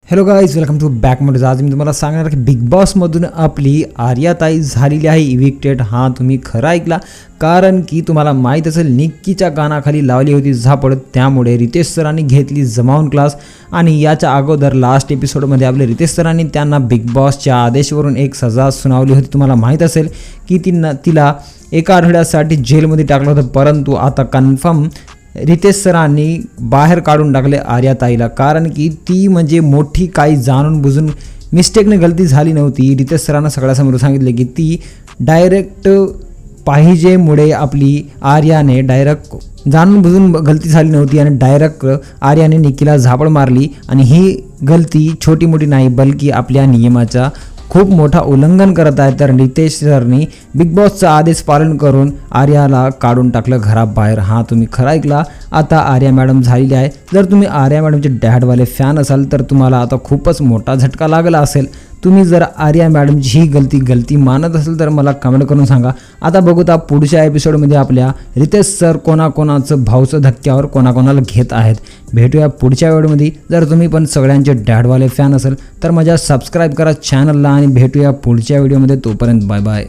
Hello guys, welcome to back mode. आज मी तुम्हाला सांगणार की बिग बॉसमधून आपली आर्याताई झालेली आहे इविक्टेड. हां, तुम्ही खरं ऐकला. कारण की तुम्हाला माहीत असेल निक्कीच्या कानाखाली लावली होती झापड, त्यामुळे रितेश सरांनी घेतली जमावून क्लास. आणि याच्या अगोदर लास्ट एपिसोडमध्ये आपले रितेश सरांनी त्यांना बिग बॉसच्या आदेशवरून एक सजा सुनावली होती. तुम्हाला माहीत असेल की तिला एका आठवड्यासाठी जेलमध्ये टाकलं होतं, परंतु आता कन्फर्म रितेश सरांनी बाहेर काढून टाकले आर्याताईला. कारण की ती म्हणजे मोठी काही जाणून बुजून मिस्टेकने गलती झाली नव्हती. रितेश सरांना सगळ्यासमोर सांगितले की ती डायरेक्ट पाहिजेमुळे आपली आर्याने डायरेक्ट जाणून बुजून गलती झाली नव्हती आणि डायरेक्ट आर्याने निक्कीला झापड मारली. आणि ही गलती छोटी मोठी नाही, बल्कि आपल्या नियमाचा खूप मोठा उल्लंघन करत आहे. तर रितेश सरनी बिग बॉसचा आदेश पालन करून आर्याला काढून टाकलं घराबाहेर. हां, तुम्ही खरं ऐकला. आता आर्या मॅडम झालेली आहे. जर तुम्ही आर्या मॅडमचे डॅडवाले फॅन असाल तर तुम्हाला आता खूपच मोठा झटका लागला असेल. तुम्ही जर आर्या मॅडमची ही गलती मानत असेल तर मला कमेंट करून सांगा. आता बघूया पुढच्या एपिसोडमध्ये आपल्या रितेश सर कोणाकोणाचं भाऊचं धक्क्यावर कोणाकोणाला घेत आहेत. भेटूया पुढच्या व्हिडिओमध्ये. जर तुम्ही पण सगळ्यांचे डॅडवाले फॅन असेल तर माझ्या सबस्क्राईब करा चॅनलला आणि भेटूया पुढच्या व्हिडिओमध्ये. तोपर्यंत बाय बाय.